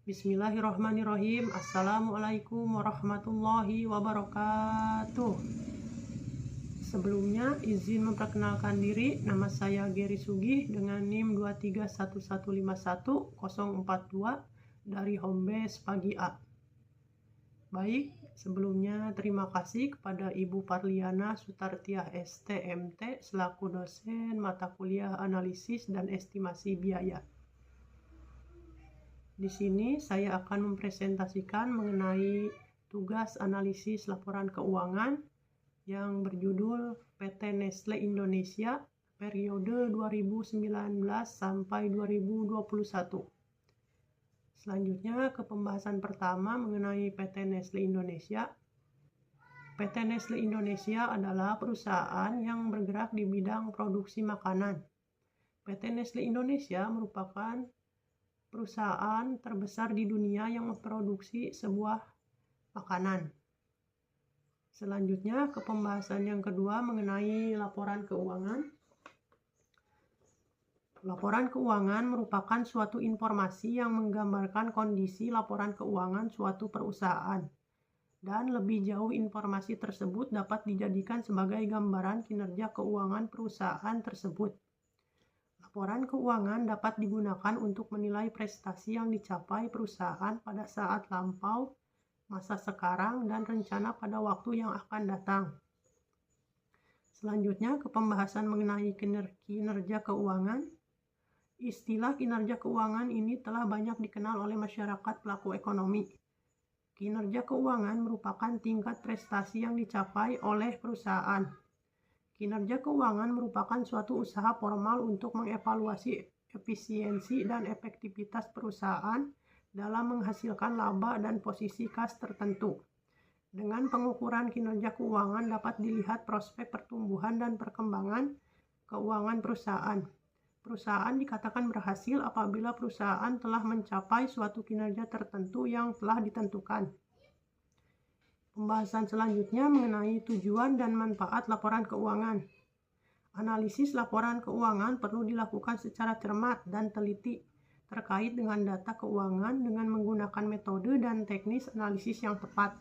Bismillahirrahmanirrahim. Assalamualaikum warahmatullahi wabarakatuh. Sebelumnya izin memperkenalkan diri. Nama saya Geri Sugih dengan NIM 231151042 dari Homebase Pagi A. Baik, sebelumnya terima kasih kepada Ibu Parliana Sutartiah STMT selaku dosen mata kuliah analisis dan estimasi biaya. Di sini saya akan mempresentasikan mengenai tugas analisis laporan keuangan yang berjudul PT Nestle Indonesia periode 2019 sampai 2021. Selanjutnya ke pembahasan pertama mengenai PT Nestle Indonesia. PT Nestle Indonesia adalah perusahaan yang bergerak di bidang produksi makanan. PT Nestle Indonesia merupakan perusahaan terbesar di dunia yang memproduksi sebuah makanan. Selanjutnya ke pembahasan yang kedua mengenai laporan keuangan. Laporan keuangan merupakan suatu informasi yang menggambarkan kondisi laporan keuangan suatu perusahaan. Dan lebih jauh informasi tersebut dapat dijadikan sebagai gambaran kinerja keuangan perusahaan tersebut. Laporan keuangan dapat digunakan untuk menilai prestasi yang dicapai perusahaan pada saat lampau, masa sekarang, dan rencana pada waktu yang akan datang. Selanjutnya ke pembahasan mengenai kinerja keuangan. Istilah kinerja keuangan ini telah banyak dikenal oleh masyarakat pelaku ekonomi. Kinerja keuangan merupakan tingkat prestasi yang dicapai oleh perusahaan. Kinerja keuangan merupakan suatu usaha formal untuk mengevaluasi efisiensi dan efektivitas perusahaan dalam menghasilkan laba dan posisi kas tertentu. Dengan pengukuran kinerja keuangan dapat dilihat prospek pertumbuhan dan perkembangan keuangan perusahaan. Perusahaan dikatakan berhasil apabila perusahaan telah mencapai suatu kinerja tertentu yang telah ditentukan. Pembahasan selanjutnya mengenai tujuan dan manfaat laporan keuangan. Analisis laporan keuangan perlu dilakukan secara cermat dan teliti terkait dengan data keuangan dengan menggunakan metode dan teknis analisis yang tepat.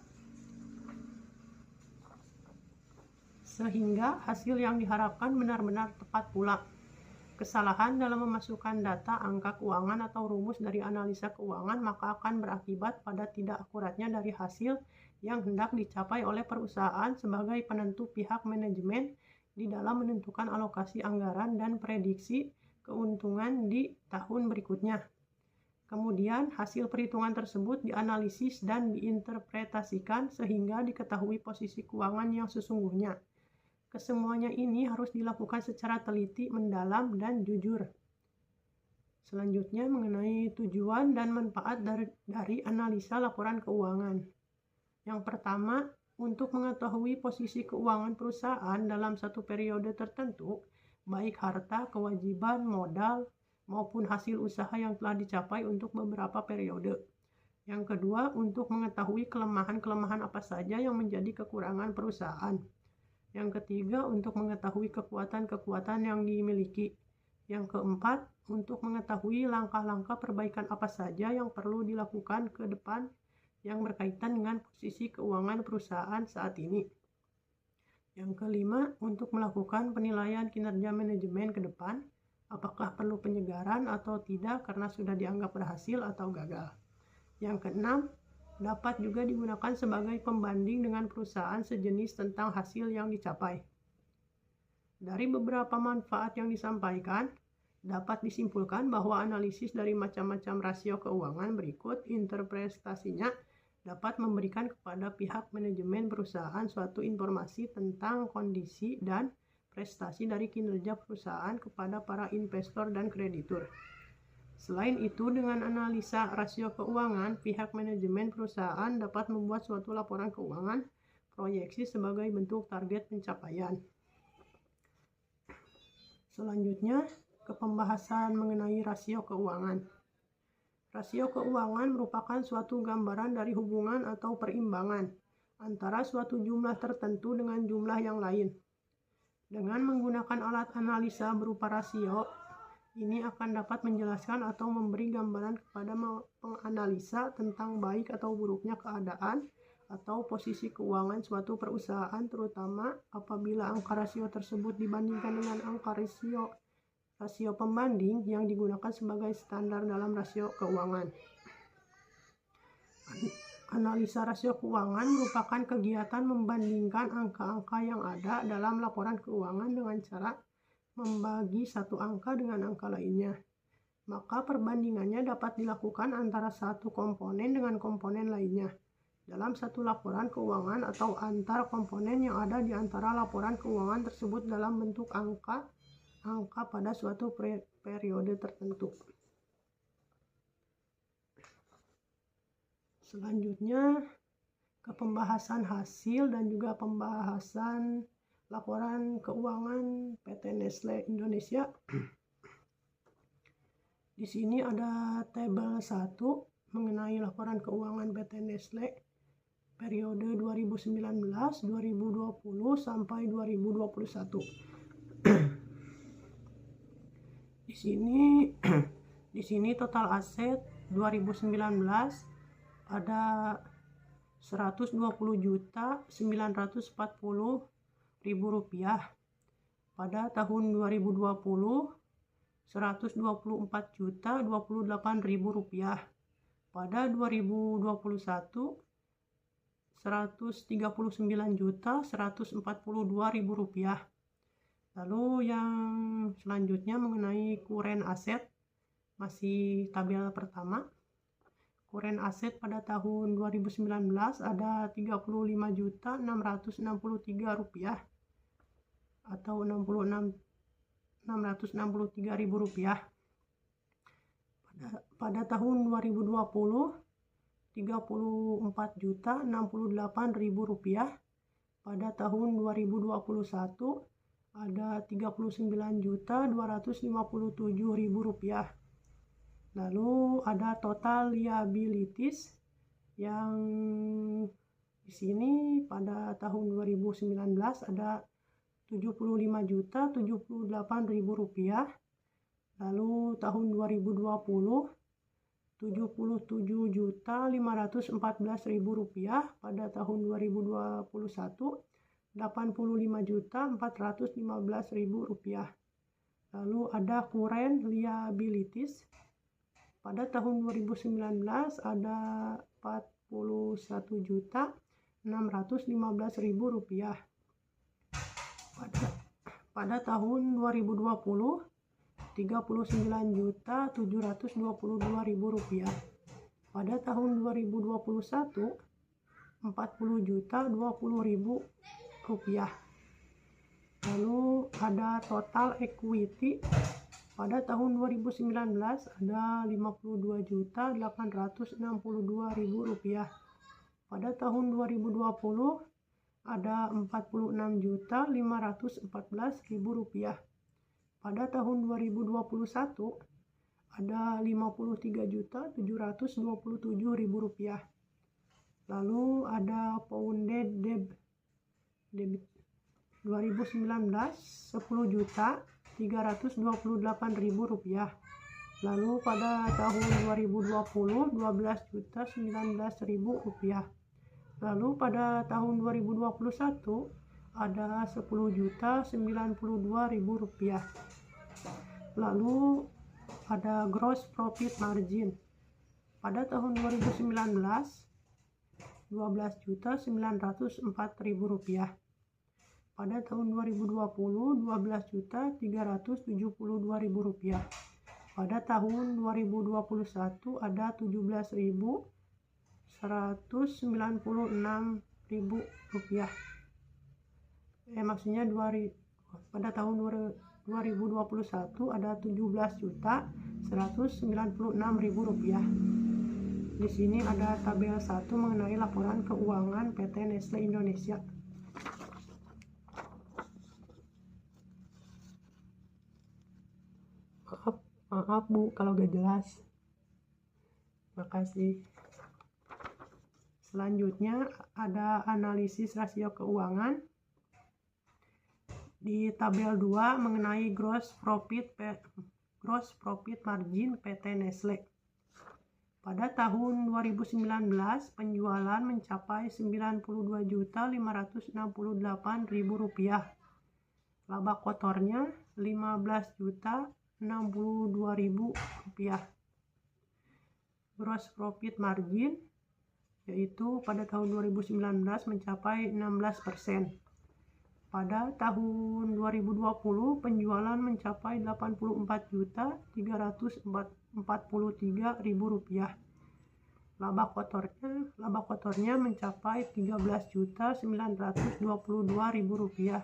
Sehingga hasil yang diharapkan benar-benar tepat pula. Kesalahan dalam memasukkan data, angka keuangan atau rumus dari analisa keuangan maka akan berakibat pada tidak akuratnya dari hasil yang hendak dicapai oleh perusahaan sebagai penentu pihak manajemen di dalam menentukan alokasi anggaran dan prediksi keuntungan di tahun berikutnya. Kemudian hasil perhitungan tersebut dianalisis dan diinterpretasikan sehingga diketahui posisi keuangan yang sesungguhnya. Kesemuanya ini harus dilakukan secara teliti, mendalam, dan jujur. Selanjutnya mengenai tujuan dan manfaat dari analisa laporan keuangan. Yang pertama, untuk mengetahui posisi keuangan perusahaan dalam satu periode tertentu, baik harta, kewajiban, modal, maupun hasil usaha yang telah dicapai untuk beberapa periode. Yang kedua, untuk mengetahui kelemahan-kelemahan apa saja yang menjadi kekurangan perusahaan. Yang ketiga, untuk mengetahui kekuatan-kekuatan yang dimiliki. Yang keempat, untuk mengetahui langkah-langkah perbaikan apa saja yang perlu dilakukan ke depan yang berkaitan dengan posisi keuangan perusahaan saat ini. Yang kelima, untuk melakukan penilaian kinerja manajemen ke depan, apakah perlu penyegaran atau tidak karena sudah dianggap berhasil atau gagal. Yang keenam, dapat juga digunakan sebagai pembanding dengan perusahaan sejenis tentang hasil yang dicapai. Dari beberapa manfaat yang disampaikan, dapat disimpulkan bahwa analisis dari macam-macam rasio keuangan berikut interpretasinya dapat memberikan kepada pihak manajemen perusahaan suatu informasi tentang kondisi dan prestasi dari kinerja perusahaan kepada para investor dan kreditur. Selain itu, dengan analisa rasio keuangan, pihak manajemen perusahaan dapat membuat suatu laporan keuangan proyeksi sebagai bentuk target pencapaian. Selanjutnya, ke pembahasan mengenai rasio keuangan. Rasio keuangan merupakan suatu gambaran dari hubungan atau perimbangan antara suatu jumlah tertentu dengan jumlah yang lain. Dengan menggunakan alat analisa berupa rasio, Ini akan dapat menjelaskan atau memberi gambaran kepada penganalisa tentang baik atau buruknya keadaan atau posisi keuangan suatu perusahaan, terutama apabila angka rasio tersebut dibandingkan dengan angka rasio pembanding yang digunakan sebagai standar dalam rasio keuangan. Analisa rasio keuangan merupakan kegiatan membandingkan angka-angka yang ada dalam laporan keuangan dengan cara membagi satu angka dengan angka lainnya. Maka perbandingannya dapat dilakukan antara satu komponen dengan komponen lainnya dalam satu laporan keuangan atau antar komponen yang ada di antara laporan keuangan tersebut dalam bentuk angka pada suatu periode tertentu. Selanjutnya ke pembahasan hasil dan juga pembahasan laporan keuangan PT Nestle Indonesia. Di sini ada tabel 1 mengenai laporan keuangan PT Nestle periode 2019, 2020 sampai 2021. Di sini total aset 2019 ada 120.940.000 rupiah. Pada tahun 2020 124.028.000 rupiah. Pada 2021 139.142.000 rupiah. Lalu yang selanjutnya mengenai kuren aset, masih tabel pertama. Kuren aset pada tahun 2019 ada 35.663 rupiah atau 663.000 rupiah. Pada tahun 2020 34.068.000 rupiah. Pada tahun 2021 ada 39.257.000 rupiah. Lalu ada total liabilities yang di sini pada tahun 2019 ada 75.078.000 rupiah. Lalu tahun 2020 77.514.000 rupiah. Pada tahun 2021 85.415.000 rupiah. Lalu ada current liabilities. Pada tahun 2019 ada 41.615.000 rupiah. Pada tahun 2020 39.722.000 rupiah. Pada tahun 2021 40.020.000 rupiah. Lalu ada total equity. Pada tahun 2019 ada 52.862.000 rupiah. Pada tahun 2020 ada 46.514.000 rupiah. Pada tahun 2021 ada 53.727.000 rupiah. Lalu ada pounded debit 2019 10.328.000 rupiah. Lalu pada tahun 2020 12.019.000 rupiah. Lalu pada tahun 2021 ada 10.092.000 rupiah. Lalu ada gross profit margin. Pada tahun 2019 12.904.000 rupiah. Pada tahun 2020 12.372.000 rupiah. Pada tahun 2021 ada 17.196.000 rupiah. Maksudnya pada tahun 2021 ada 17.196.000 rupiah. Di sini ada tabel 1 mengenai laporan keuangan PT Nestle Indonesia. Maaf Bu kalau gak jelas. Makasih. Selanjutnya ada analisis rasio keuangan. Di tabel 2 mengenai gross gross profit margin PT Nestle. Pada tahun 2019, penjualan mencapai Rp92.568.000. Laba kotornya Rp15.062.000. Gross profit margin yaitu pada tahun 2019 mencapai 16%. Pada tahun 2020 penjualan mencapai Rp84.343.000. Laba kotornya mencapai Rp13.922.000.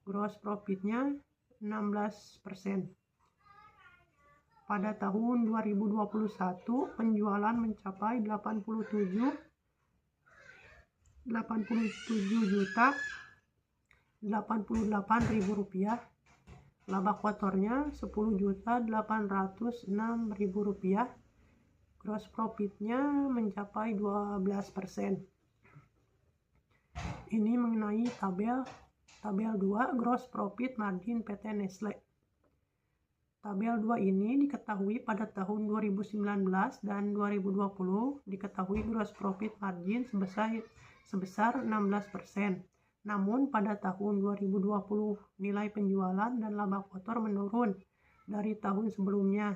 Gross profitnya 16%. Pada tahun 2021 penjualan mencapai Rp87.088.000. Laba kotornya Rp10.806.000. Gross profitnya mencapai 12%. Ini mengenai tabel 2 gross profit margin PT Nestle. Tabel 2 ini diketahui pada tahun 2019 dan 2020 diketahui gross profit margin sebesar 16%. Namun pada tahun 2020 nilai penjualan dan laba kotor menurun dari tahun sebelumnya.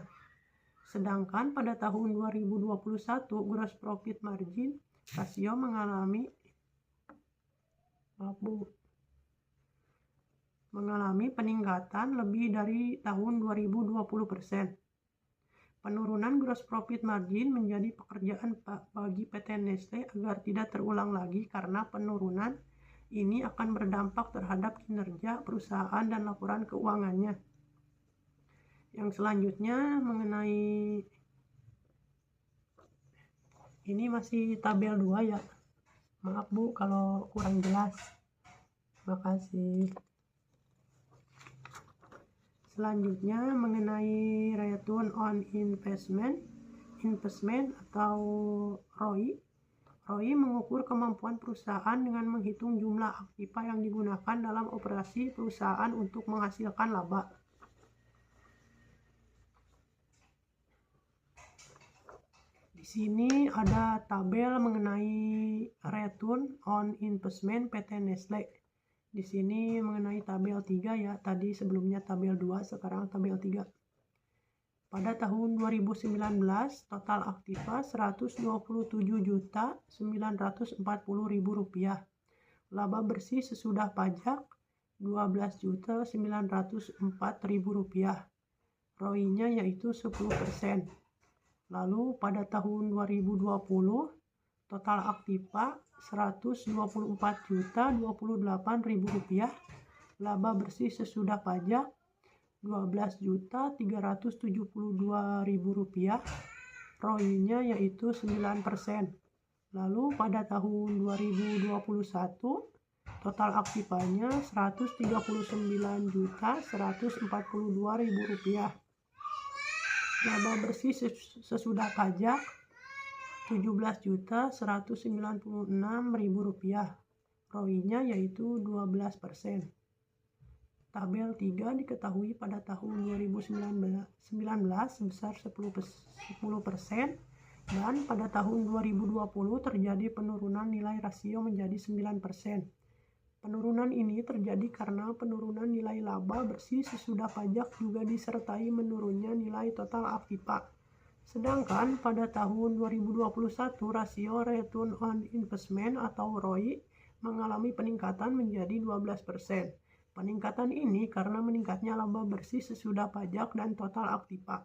Sedangkan pada tahun 2021 gross profit margin rasio mengalami peningkatan lebih dari tahun 2020%. Penurunan gross profit margin menjadi pekerjaan bagi PT Nestle agar tidak terulang lagi karena penurunan ini akan berdampak terhadap kinerja perusahaan dan laporan keuangannya. Yang selanjutnya mengenai ini masih tabel 2 ya. Maaf Bu kalau kurang jelas. Makasih. Selanjutnya mengenai return on investment atau ROI. ROI mengukur kemampuan perusahaan dengan menghitung jumlah aktiva yang digunakan dalam operasi perusahaan untuk menghasilkan laba. Di sini ada tabel mengenai return on investment PT Nestle. Di sini mengenai tabel 3 ya, tadi sebelumnya tabel 2, sekarang tabel 3. Pada tahun 2019, total aktiva Rp127.940.000. Laba bersih sesudah pajak Rp12.904.000. ROI-nya yaitu 10%. Lalu pada tahun 2020, total aktiva Rp124.028.000. Laba bersih sesudah pajak Rp12.372.000. ROI-nya yaitu 9%. Lalu pada tahun 2021, total aktivanya Rp139.142.000. Laba bersih sesudah pajak Rp17.196.000. ROI-nya yaitu 12%. Tabel 3 diketahui pada tahun 2019 sebesar 10% dan pada tahun 2020 terjadi penurunan nilai rasio menjadi 9%. Penurunan ini terjadi karena penurunan nilai laba bersih sesudah pajak juga disertai menurunnya nilai total aktiva. Sedangkan pada tahun 2021 rasio return on investment atau ROI mengalami peningkatan menjadi 12%. Peningkatan ini karena meningkatnya laba bersih sesudah pajak dan total aktiva.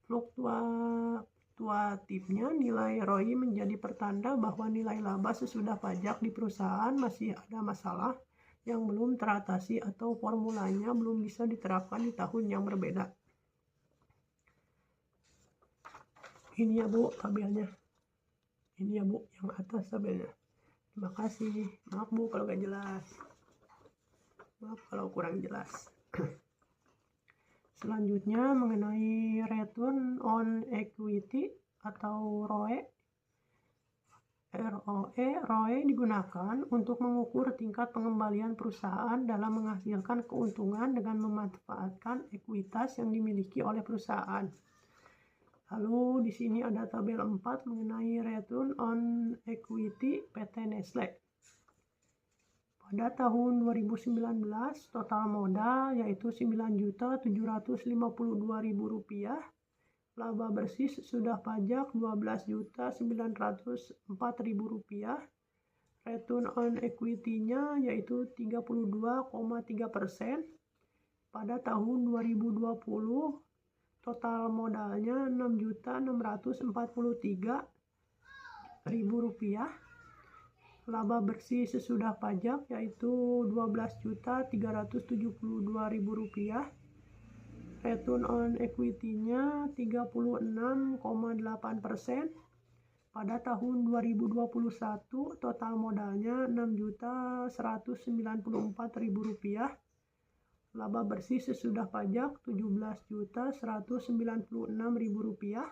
Fluktuatifnya nilai ROI menjadi pertanda bahwa nilai laba sesudah pajak di perusahaan masih ada masalah yang belum teratasi atau formulanya belum bisa diterapkan di tahun yang berbeda. Ini ya Bu tabelnya. Ini ya Bu yang atas tabelnya. Terima kasih. Maaf Bu kalau gak jelas. Maaf kalau kurang jelas. Selanjutnya mengenai return on equity atau ROE. ROE digunakan untuk mengukur tingkat pengembalian perusahaan dalam menghasilkan keuntungan dengan memanfaatkan ekuitas yang dimiliki oleh perusahaan. Lalu di sini ada tabel 4 mengenai return on equity PT Nestle. Pada tahun 2019 total modal yaitu Rp9.752.000, laba bersih sesudah pajak Rp12.904.000, return on equity-nya yaitu 32,3%. Pada tahun 2020 total modalnya Rp6.643.000, laba bersih sesudah pajak yaitu Rp12.372.000, return on equity-nya 36,8%. Pada tahun 2021 total modalnya Rp6.194.000, laba bersih sesudah pajak Rp17.196.000,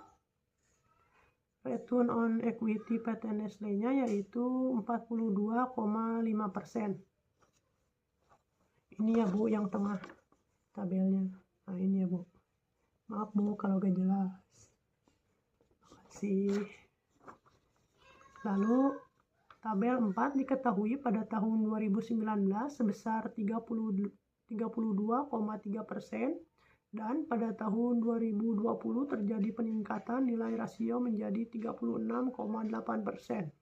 return on equity PT Nestle-nya yaitu 42,5%. Ini ya Bu yang tengah tabelnya. Nah ini ya Bu. Maaf Bu kalau gak jelas. Makasih. Lalu tabel 4 diketahui pada tahun 2019 sebesar 32,3%, dan pada tahun 2020 terjadi peningkatan nilai rasio menjadi 36,8%.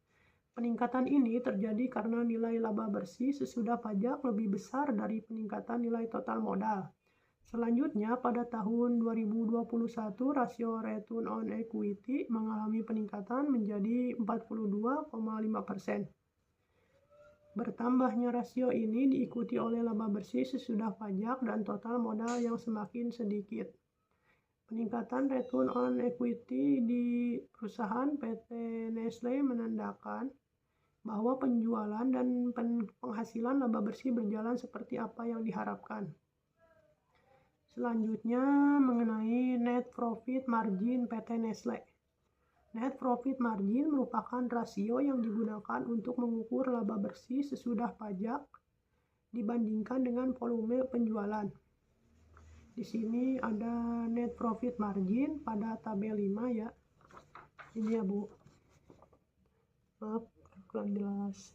Peningkatan ini terjadi karena nilai laba bersih sesudah pajak lebih besar dari peningkatan nilai total modal. Selanjutnya, pada tahun 2021 rasio return on equity mengalami peningkatan menjadi 42,5%. Bertambahnya rasio ini diikuti oleh laba bersih sesudah pajak dan total modal yang semakin sedikit. Peningkatan return on equity di perusahaan PT Nestle menandakan bahwa penjualan dan penghasilan laba bersih berjalan seperti apa yang diharapkan. Selanjutnya mengenai net profit margin PT Nestle. Net profit margin merupakan rasio yang digunakan untuk mengukur laba bersih sesudah pajak dibandingkan dengan volume penjualan. Di sini ada net profit margin pada tabel 5 ya. Ini ya Bu. Maaf kurang jelas.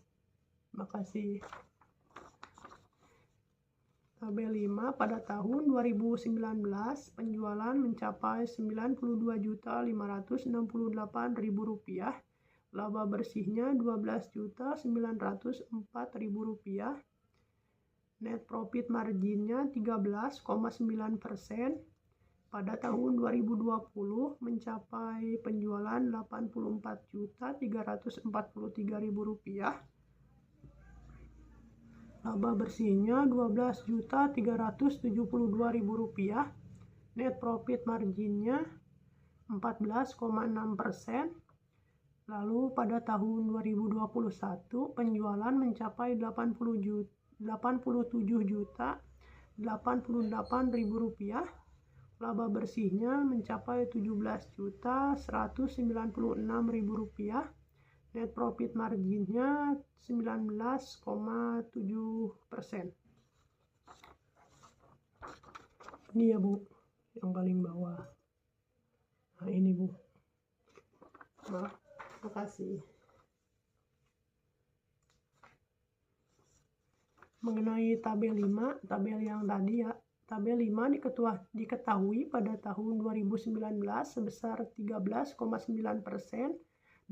Makasih. Tabel 5 pada tahun 2019 penjualan mencapai Rp9.568.000, laba bersihnya Rp12.904.000, net profit marginnya 13,9%. Pada tahun 2020 mencapai penjualan Rp84.343.000, laba bersihnya Rp12.372.000, net profit marginnya 14,6%. Lalu pada tahun 2021 penjualan mencapai Rp87.088.000, laba bersihnya mencapai Rp17.196.000, net profit marginnya 19,7%. Ini ya Bu, yang paling bawah. Nah ini Bu. Maaf, makasih. Mengenai tabel 5, tabel yang tadi ya. Tabel 5 diketahui pada tahun 2019 sebesar 13,9%.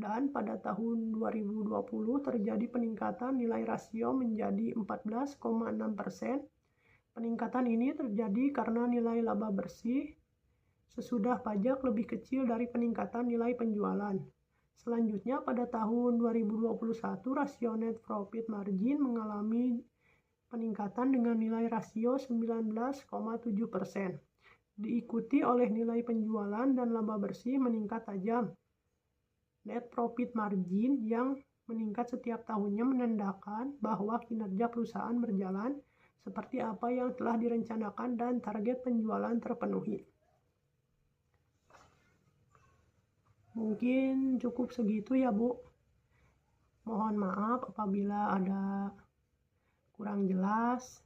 Dan pada tahun 2020 terjadi peningkatan nilai rasio menjadi 14,6%. Peningkatan ini terjadi karena nilai laba bersih sesudah pajak lebih kecil dari peningkatan nilai penjualan. Selanjutnya pada tahun 2021 rasio net profit margin mengalami peningkatan dengan nilai rasio 19,7%. Diikuti oleh nilai penjualan dan laba bersih meningkat tajam. Net profit margin yang meningkat setiap tahunnya menandakan bahwa kinerja perusahaan berjalan seperti apa yang telah direncanakan dan target penjualan terpenuhi. Mungkin cukup segitu ya Bu. Mohon maaf apabila ada kurang jelas.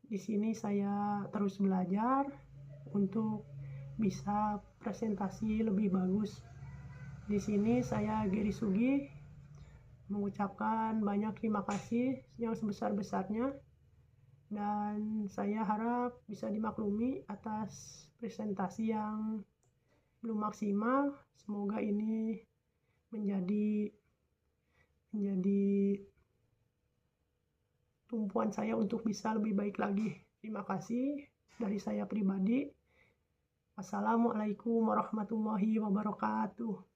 Di sini saya terus belajar untuk bisa presentasi lebih bagus. Di sini saya Geri Sugi mengucapkan banyak terima kasih yang sebesar-besarnya, dan saya harap bisa dimaklumi atas presentasi yang belum maksimal. Semoga ini menjadi tumpuan saya untuk bisa lebih baik lagi. Terima kasih dari saya pribadi. Wassalamualaikum warahmatullahi wabarakatuh.